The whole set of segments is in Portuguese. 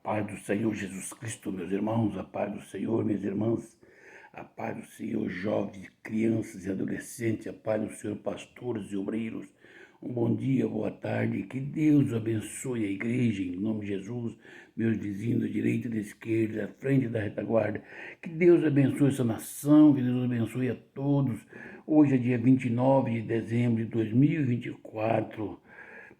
paz do Senhor Jesus Cristo, meus irmãos, a paz do Senhor, minhas irmãs, a paz do Senhor, jovens, crianças e adolescentes, a paz do Senhor, pastores e obreiros. Um bom dia, boa tarde, que Deus abençoe a igreja, em nome de Jesus, meus vizinhos da direita e da esquerda, à frente da retaguarda. Que Deus abençoe essa nação, que Deus abençoe a todos. Hoje é dia 29 de dezembro de 2024.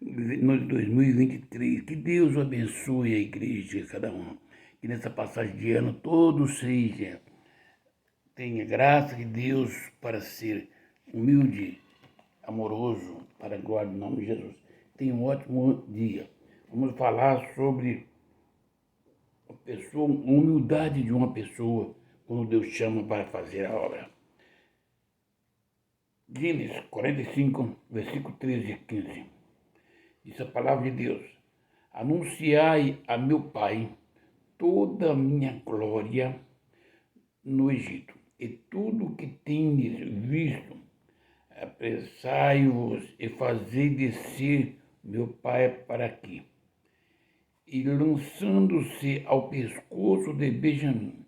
No 2023, que Deus abençoe a igreja, cada um, que nessa passagem de ano todos tenha graça de Deus para ser humilde, amoroso, para a glória do nome de Jesus. Tenha um ótimo dia. Vamos falar sobre a humildade de uma pessoa quando Deus chama para fazer a obra. Gênesis 45, versículo 13 e 15. Diz a palavra de Deus: anunciai a meu pai toda a minha glória no Egito, e tudo o que tendes visto, apressai-vos e fazei descer meu pai para aqui. E lançando-se ao pescoço de Benjamim,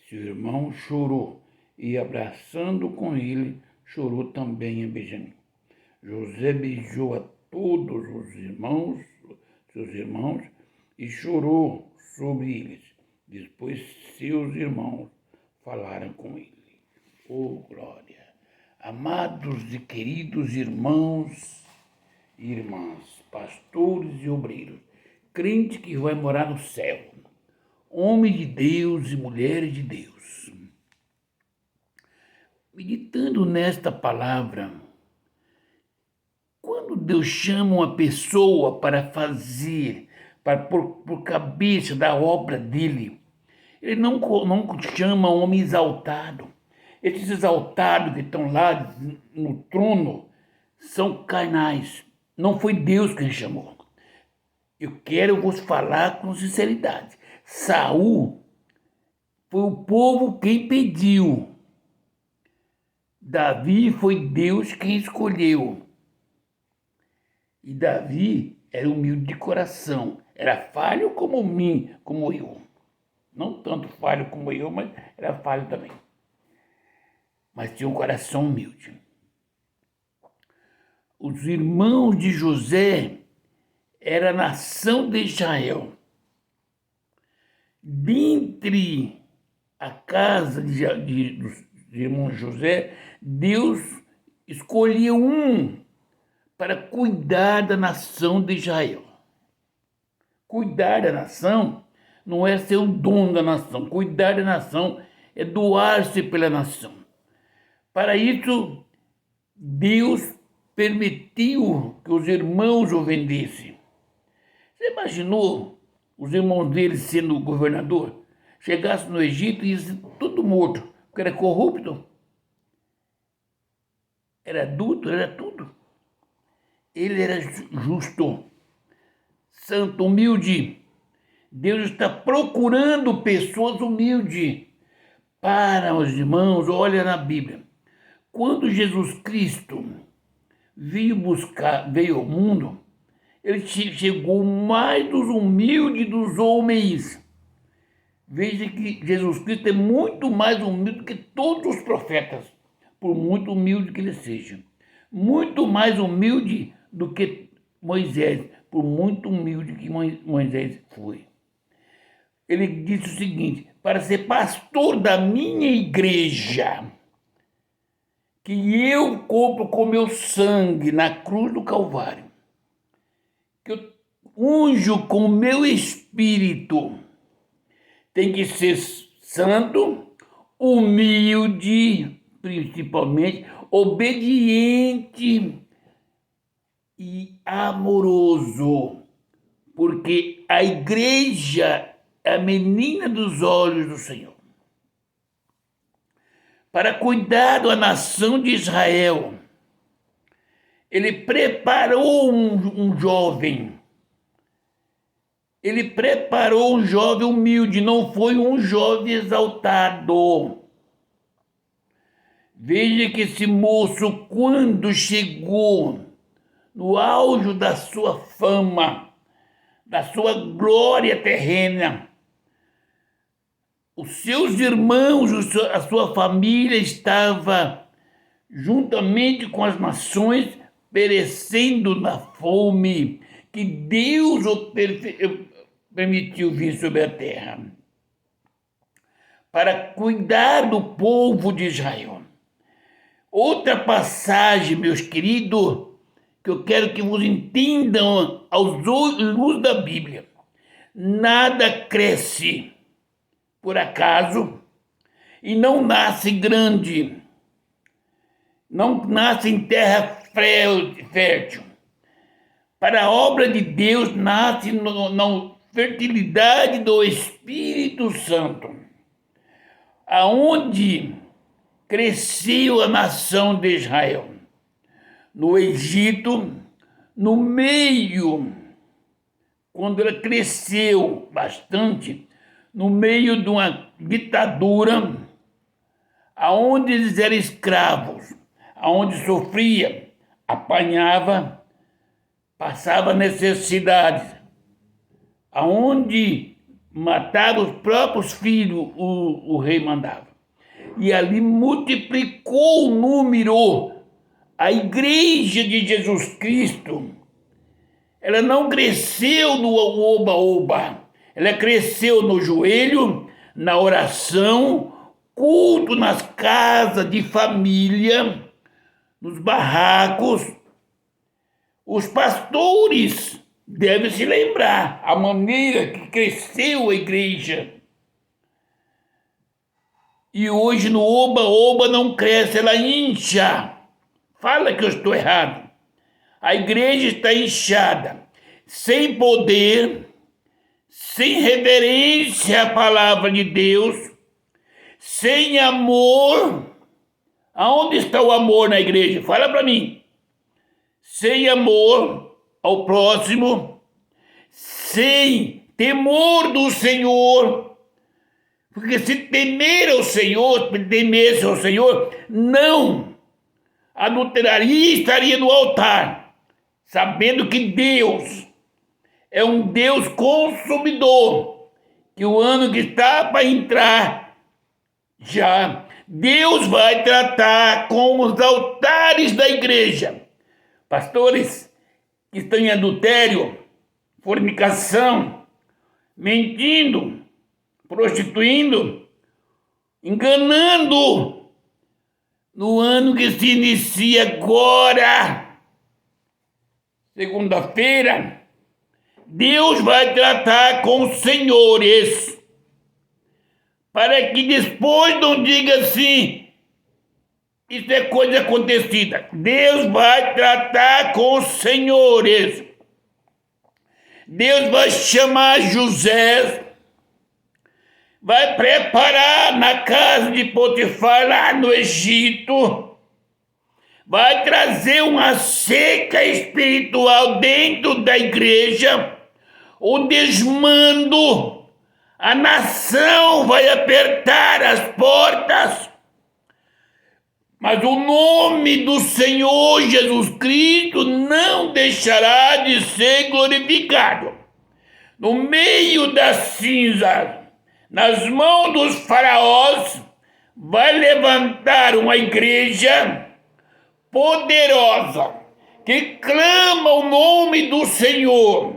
seu irmão chorou, e abraçando com ele, chorou também a Benjamim. José beijou a todos seus irmãos, e chorou sobre eles. Depois seus irmãos falaram com ele. Oh, glória! Amados e queridos irmãos e irmãs, pastores e obreiros, crente que vai morar no céu, homens de Deus e mulheres de Deus. Meditando nesta palavra, quando Deus chama uma pessoa para fazer, para por cabeça da obra dele, ele não chama homem exaltado. Esses exaltados que estão lá no trono são carnais. Não foi Deus quem chamou. Eu quero vos falar com sinceridade. Saul foi o povo quem pediu. Davi foi Deus quem escolheu. E Davi era humilde de coração, era falho como mim, como eu. Não tanto falho como eu, mas era falho também. Mas tinha um coração humilde. Os irmãos de José eram a nação de Israel. Dentre a casa dos irmãos de José, Deus escolheu um para cuidar da nação de Israel. Cuidar da nação não é ser o dono da nação. Cuidar da nação é doar-se pela nação. Para isso, Deus permitiu que os irmãos o vendessem. Você imaginou os irmãos dele sendo governador? Chegasse no Egito e ia ser tudo morto, porque era corrupto, era adulto, era tudo. Ele era justo, santo, humilde. Deus está procurando pessoas humildes para os irmãos. Olha na Bíblia. Quando Jesus Cristo veio ao mundo, ele chegou mais dos humildes dos homens. Veja que Jesus Cristo é muito mais humilde que todos os profetas, por muito humilde que ele seja. Muito mais humilde do que Moisés, por muito humilde que Moisés foi. Ele disse o seguinte: para ser pastor da minha igreja, que eu compro com meu sangue na cruz do Calvário, que eu unjo com meu espírito, tem que ser santo, humilde, principalmente, obediente e amoroso, porque a igreja é a menina dos olhos do Senhor. Para cuidar da nação de Israel, ele preparou um jovem. Ele preparou um jovem humilde, não foi um jovem exaltado. Veja que esse moço, quando chegou no auge da sua fama, da sua glória terrena. Os seus irmãos, a sua família estava juntamente com as nações perecendo na fome que Deus permitiu vir sobre a terra para cuidar do povo de Israel. Outra passagem, meus queridos, que eu quero que vocês entendam aos luz da Bíblia. Nada cresce por acaso e não nasce grande, não nasce em terra fértil. Para a obra de Deus nasce na fertilidade do Espírito Santo, aonde cresceu a nação de Israel. No Egito, no meio, quando ela cresceu bastante, no meio de uma ditadura, aonde eles eram escravos, aonde sofria, apanhava, passava necessidades, aonde matava os próprios filhos, o rei mandava. E ali multiplicou o número. A igreja de Jesus Cristo, ela não cresceu no oba-oba, ela cresceu no joelho, na oração, culto nas casas de família, nos barracos. Os pastores devem se lembrar a maneira que cresceu a igreja. E hoje no oba-oba não cresce, ela incha. Fala que eu estou errado. A igreja está inchada, sem poder, sem reverência à palavra de Deus, sem amor. Aonde está o amor na igreja? Fala para mim. Sem amor ao próximo, sem temor do Senhor. Porque se temer ao Senhor, temesse ao Senhor, não adulteraria e estaria no altar, sabendo que Deus é um Deus consumidor, que o ano que está para entrar já, Deus vai tratar com os altares da igreja. Pastores que estão em adultério, fornicação, mentindo, prostituindo, enganando, no ano que se inicia agora, segunda-feira, Deus vai tratar com os senhores, para que depois não diga assim, isso é coisa acontecida. Deus vai tratar com os senhores. Deus vai chamar José, vai preparar na casa de Potifar, lá no Egito, vai trazer uma seca espiritual dentro da igreja, o desmando, a nação vai apertar as portas, mas o nome do Senhor Jesus Cristo não deixará de ser glorificado. No meio das cinzas, nas mãos dos faraós, vai levantar uma igreja poderosa, que clama o nome do Senhor,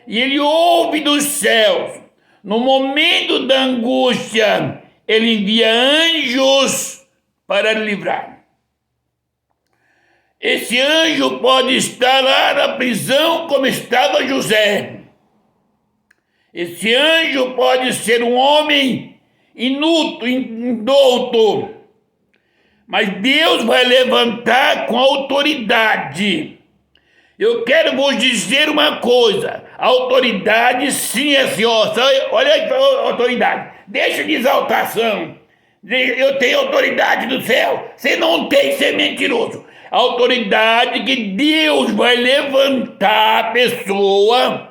e ele ouve dos céus. No momento da angústia, ele envia anjos para livrar. Esse anjo pode estar lá na prisão como estava José. Esse anjo pode ser um homem inútil, indouto, mas Deus vai levantar com autoridade. Eu quero vos dizer uma coisa, a autoridade sim é senhor. Olha aí a autoridade, deixa de exaltação. Eu tenho autoridade do céu. Você não tem, você é mentiroso. A autoridade que Deus vai levantar a pessoa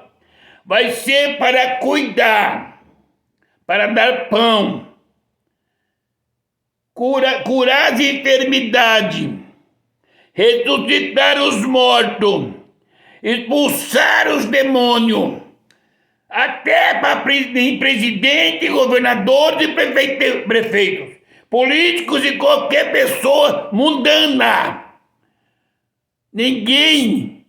vai ser para cuidar, para dar pão, curar as enfermidades, ressuscitar os mortos, expulsar os demônios, até para presidente, governadores e prefeitos, políticos e qualquer pessoa mundana. Ninguém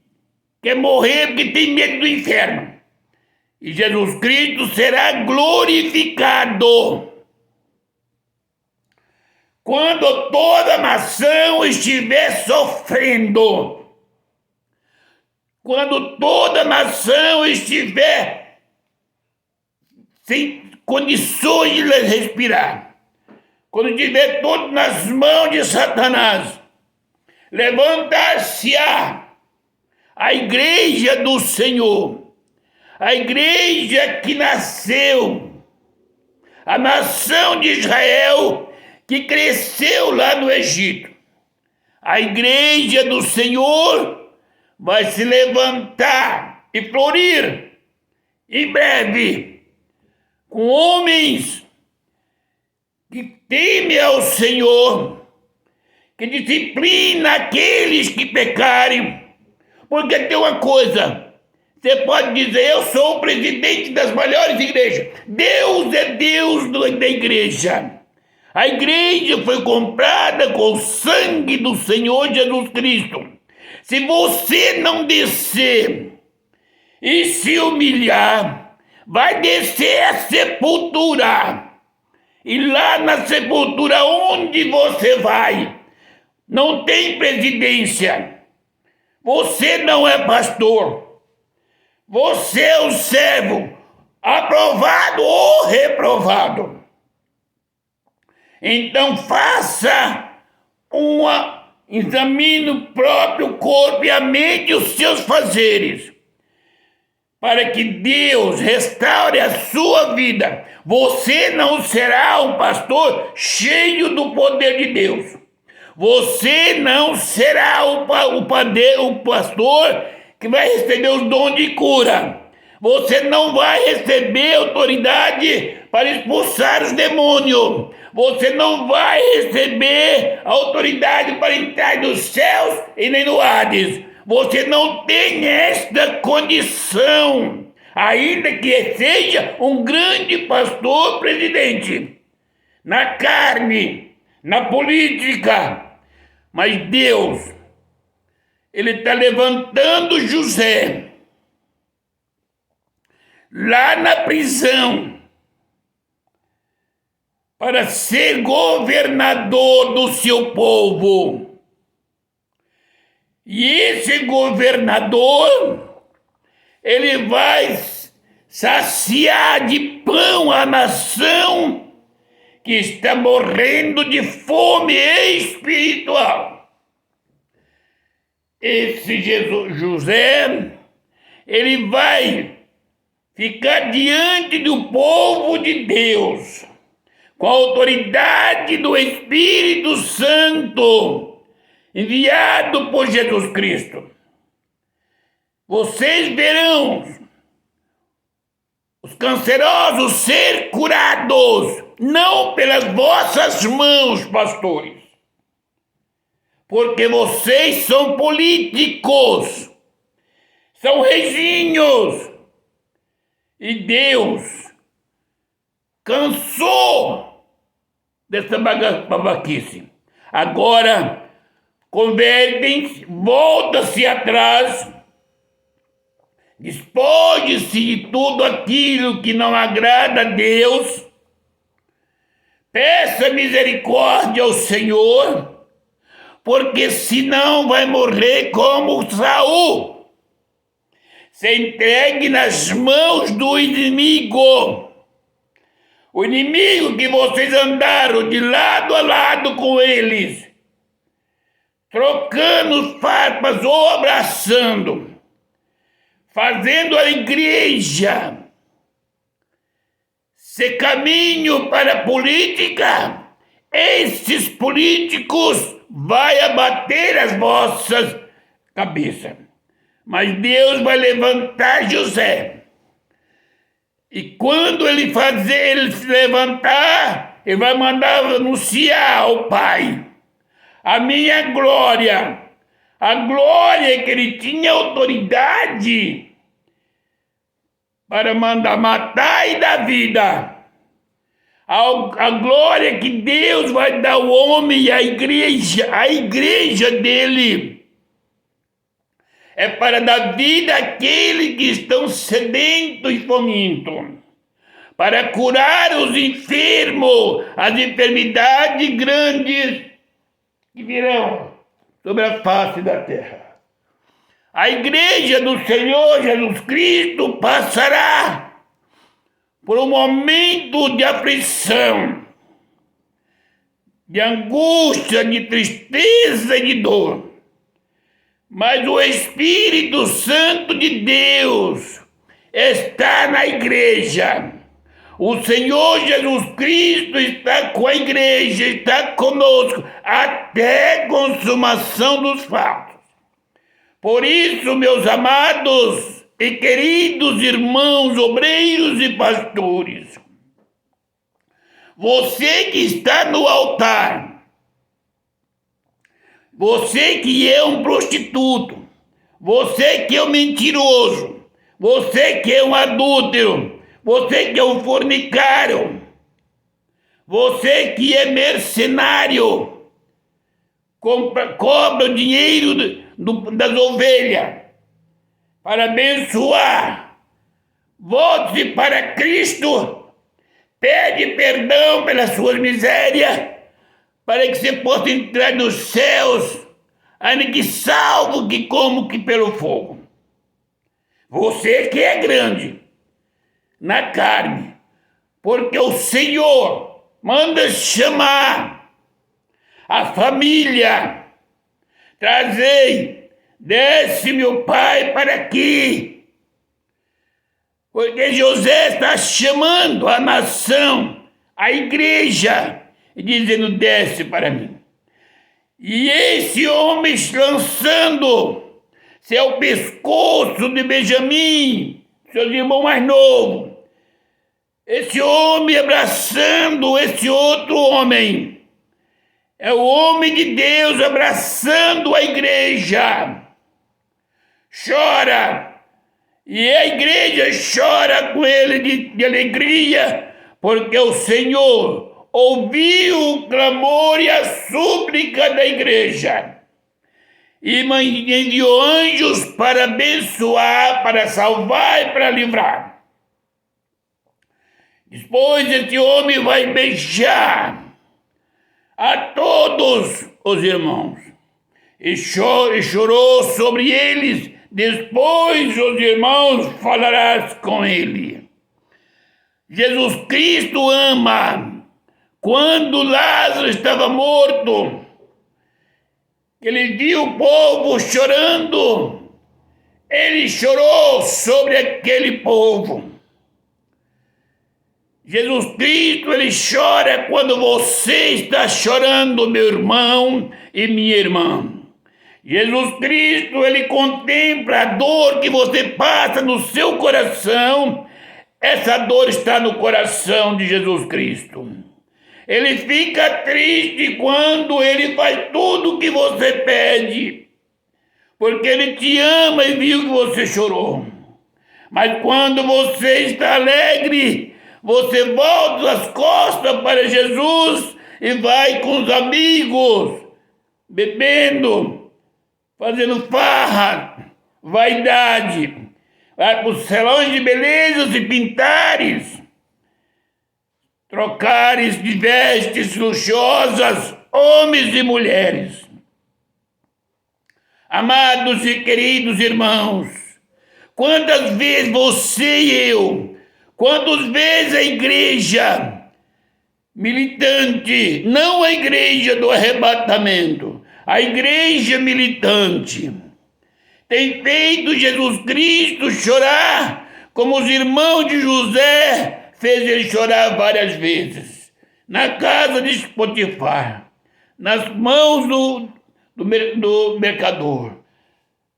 quer morrer porque tem medo do inferno. E Jesus Cristo será glorificado quando toda a nação estiver sofrendo. Quando toda a nação estiver sem condições de respirar. Quando estiver todo nas mãos de Satanás, levantar-se-á a igreja do Senhor, a igreja que nasceu, a nação de Israel que cresceu lá no Egito. A igreja do Senhor vai se levantar e florir em breve, com homens que temem ao Senhor, que disciplina aqueles que pecarem. Porque tem uma coisa, você pode dizer, eu sou o presidente das maiores igrejas. Deus é Deus da igreja. A igreja foi comprada com o sangue do Senhor Jesus Cristo. Se você não descer e se humilhar, vai descer a sepultura. E lá na sepultura onde você vai, não tem presidência. Você não é pastor. Você é um servo, aprovado ou reprovado. Então examine o próprio corpo e a mente e os seus fazeres, para que Deus restaure a sua vida. Você não será um pastor cheio do poder de Deus. Você não será o pastor que vai receber os dons de cura. Você não vai receber autoridade para expulsar os demônios. Você não vai receber autoridade para entrar nos céus e nem no Hades. Você não tem esta condição, ainda que seja um grande pastor presidente, na carne, na política. Mas Deus, Ele está levantando José lá na prisão para ser governador do seu povo. E esse governador, ele vai saciar de pão a nação que está morrendo de fome espiritual. Esse José, ele vai ficar diante do povo de Deus, com a autoridade do Espírito Santo, enviado por Jesus Cristo. Vocês verão os cancerosos ser curados, não pelas vossas mãos, pastores, porque vocês são políticos, são reginhos, e Deus cansou dessa babaquice. Agora, convertem-se, volta-se atrás, despoje-se de tudo aquilo que não agrada a Deus, peça misericórdia ao Senhor, porque senão vai morrer como Saul, se entregue nas mãos do inimigo. O inimigo que vocês andaram de lado a lado com eles, trocando farpas ou abraçando, fazendo a igreja ser caminho para a política. Esses políticos vai abater as vossas cabeças. Mas Deus vai levantar José. E quando ele se levantar, ele vai mandar anunciar ao Pai a minha glória. A glória que ele tinha autoridade para mandar matar e dar vida. A glória que Deus vai dar ao homem e à igreja dele, é para dar vida àqueles que estão sedentos e famintos, para curar os enfermos, as enfermidades grandes que virão sobre a face da terra. A igreja do Senhor Jesus Cristo passará por um momento de aflição, de angústia, de tristeza e de dor. Mas o Espírito Santo de Deus está na igreja. O Senhor Jesus Cristo está com a igreja, está conosco até a consumação dos fatos. Por isso, meus amados e queridos irmãos, obreiros e pastores, você que está no altar, você que é um prostituto, você que é um mentiroso, você que é um adúltero, você que é um fornicário, você que é mercenário, cobra o dinheiro das ovelhas para abençoar, volte para Cristo, pede perdão pelas suas misérias, para que você possa entrar nos céus, ainda que salvo que como que pelo fogo. Você que é grande na carne, porque o Senhor manda chamar a família, trazei, desce meu pai para aqui, porque José está chamando a nação, a igreja, e dizendo, desce para mim. E esse homem lançando seu pescoço de Benjamim, seu irmão mais novo, esse homem abraçando esse outro homem, é o homem de Deus abraçando a igreja, chora, e a igreja chora com ele de alegria, porque o Senhor ouviu o clamor e a súplica da igreja e enviou anjos para abençoar, para salvar e para livrar. Depois esse homem vai beijar a todos os irmãos e chorou sobre eles. Depois os irmãos falarás com ele. Jesus Cristo ama. Quando Lázaro estava morto, ele viu o povo chorando, ele chorou sobre aquele povo. Jesus Cristo, ele chora quando você está chorando, meu irmão e minha irmã. Jesus Cristo, ele contempla a dor que você passa no seu coração. Essa dor está no coração de Jesus Cristo. Ele fica triste quando ele faz tudo o que você pede, porque ele te ama e viu que você chorou. Mas quando você está alegre, você volta as costas para Jesus e vai com os amigos, bebendo, fazendo farra, vaidade, vai para os salões de belezas e pintares, trocares de vestes luxuosas, homens e mulheres. Amados e queridos irmãos, quantas vezes você e eu, quantas vezes a igreja militante, não a igreja do arrebatamento, a igreja militante, tem feito Jesus Cristo chorar como os irmãos de José fez ele chorar várias vezes, na casa de Potifar, nas mãos do mercador,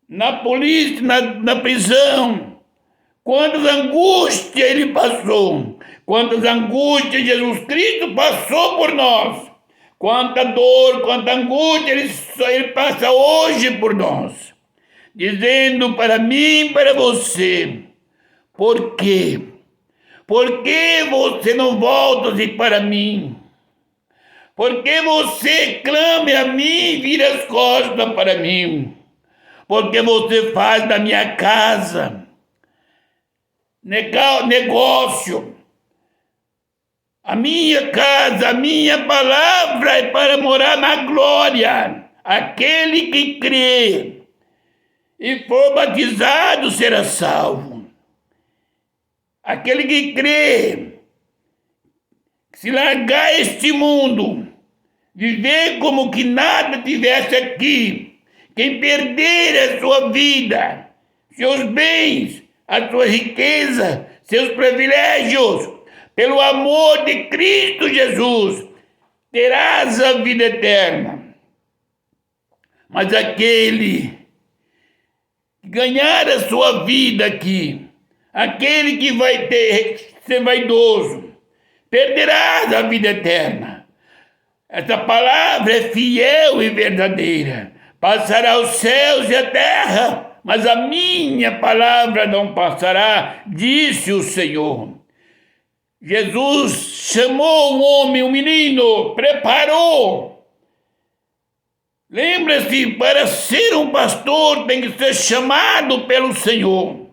na polícia, na prisão. Quantas angústias ele passou, quantas angústias Jesus Cristo passou por nós, quanta dor, quanta angústia ele passa hoje por nós, dizendo para mim e para você, Por quê? Por que você não volta-se para mim? Por que você clame a mim e vira as costas para mim? Porque você faz da minha casa negócio. A minha casa, a minha palavra é para morar na glória. Aquele que crê e for batizado será salvo. Aquele que crê, se largar este mundo, viver como que nada tivesse aqui, quem perder a sua vida, seus bens, a sua riqueza, seus privilégios, pelo amor de Cristo Jesus, terás a vida eterna. Mas aquele que ganhar a sua vida aqui, aquele que vai ser vaidoso, perderás a vida eterna. Essa palavra é fiel e verdadeira. Passará os céus e a terra, mas a minha palavra não passará, disse o Senhor. Jesus chamou um homem, um menino, preparou. Lembra-se, para ser um pastor tem que ser chamado pelo Senhor.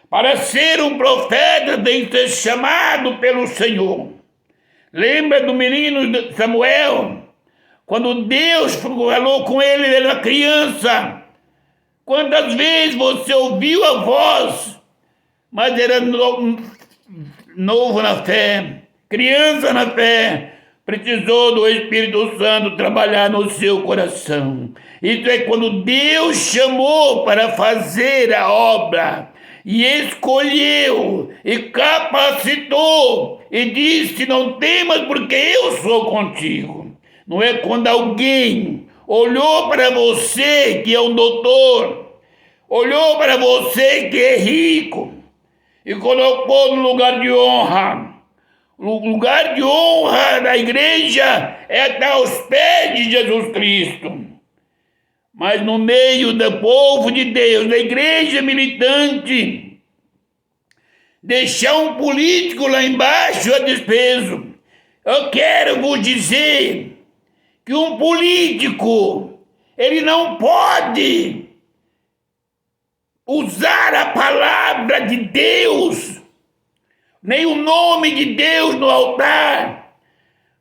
Para ser um profeta tem que ser chamado pelo Senhor. Lembra do menino Samuel? Quando Deus falou com ele, ele era criança. Quantas vezes você ouviu a voz, mas era novo na fé, criança na fé, precisou do Espírito Santo trabalhar no seu coração. Isso é quando Deus chamou para fazer a obra, e escolheu, e capacitou, e disse: não temas, porque eu sou contigo. Não é quando alguém olhou para você que é um doutor, olhou para você que é rico, e colocou no lugar de honra. O lugar de honra da igreja é estar aos pés de Jesus Cristo. Mas no meio do povo de Deus, da igreja militante, deixar um político lá embaixo a despeso. Eu quero vos dizer que um político, ele não pode usar a palavra de Deus, nem o nome de Deus no altar,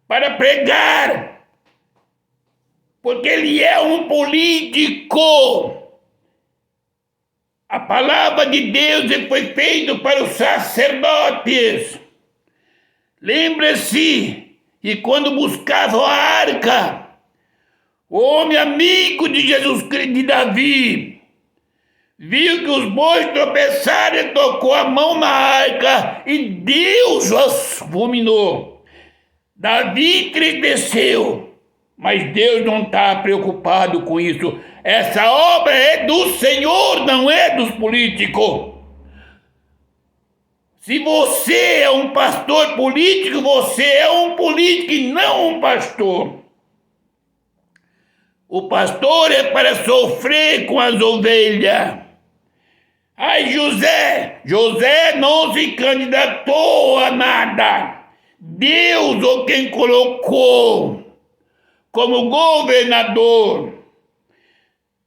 para pregar, porque ele é um político. A palavra de Deus foi feita para os sacerdotes. Lembra-se que quando buscavam a arca, o homem amigo de Jesus Cristo, de Davi, viu que os bois tropeçaram e tocou a mão na arca e Deus os fulminou. Davi entristeceu. Mas Deus não está preocupado com isso. Essa obra é do Senhor, não é dos políticos. Se você é um pastor político, você é um político e não um pastor. O pastor é para sofrer com as ovelhas. Ai, José não se candidatou a nada. Deus o quem colocou como governador.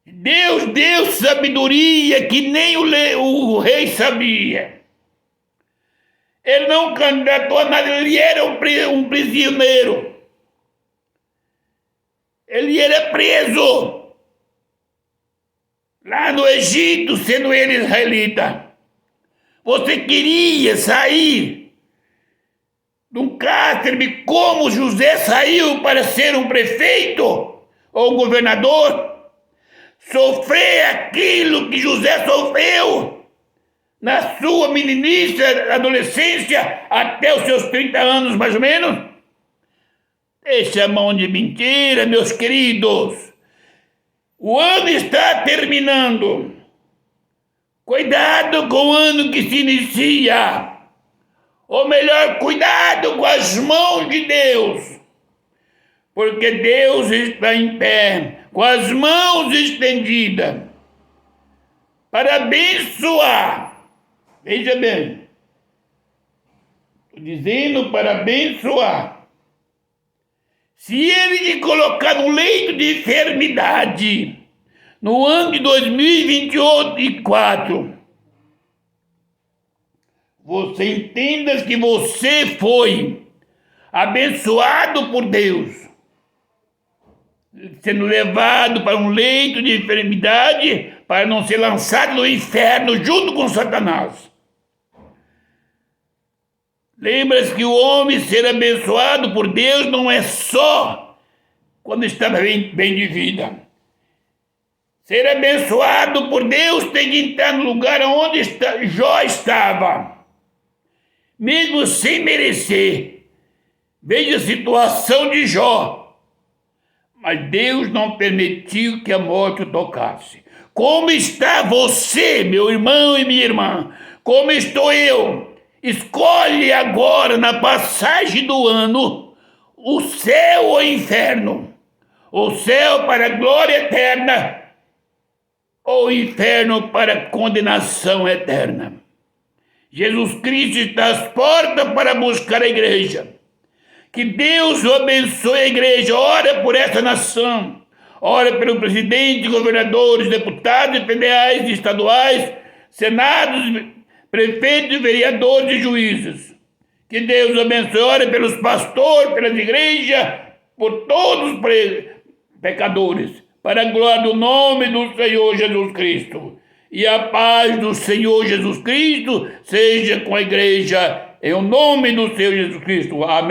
Deus deu sabedoria que nem o rei sabia. Ele não candidatou a nada, ele era um prisioneiro. Ele era preso lá no Egito, sendo ele israelita. Você queria sair de um cárcere como José saiu para ser um prefeito ou um governador? Sofrer aquilo que José sofreu na sua meninice, adolescência, até os seus 30 anos mais ou menos? Deixe a mão de mentira, meus queridos. O ano está terminando. Cuidado com o ano que se inicia. Ou melhor, cuidado com as mãos de Deus. Porque Deus está em pé, com as mãos estendidas, para abençoar. Veja bem, dizendo para abençoar. Se ele te colocar no leito de enfermidade, no ano de 2024, você entenda que você foi abençoado por Deus, sendo levado para um leito de enfermidade para não ser lançado no inferno junto com Satanás. Lembra-se que o homem ser abençoado por Deus não é só quando está bem de vida. Ser abençoado por Deus tem que estar no lugar onde Jó estava, mesmo sem merecer. Veja a situação de Jó. Mas Deus não permitiu que a morte o tocasse. Como está você, meu irmão e minha irmã? Como estou eu? Escolhe agora, na passagem do ano, o céu ou o inferno. O céu para a glória eterna, ou o inferno para a condenação eterna. Jesus Cristo está às portas para buscar a igreja. Que Deus o abençoe a igreja. Ora por essa nação. Ora pelo presidente, governadores, deputados federais, estaduais, senados, prefeitos, vereadores e juízes. Que Deus abençoe. Ora pelos pastores, pelas igrejas, por todos os pecadores, para a glória do nome do Senhor Jesus Cristo. E a paz do Senhor Jesus Cristo seja com a igreja, em nome do Senhor Jesus Cristo. Amém.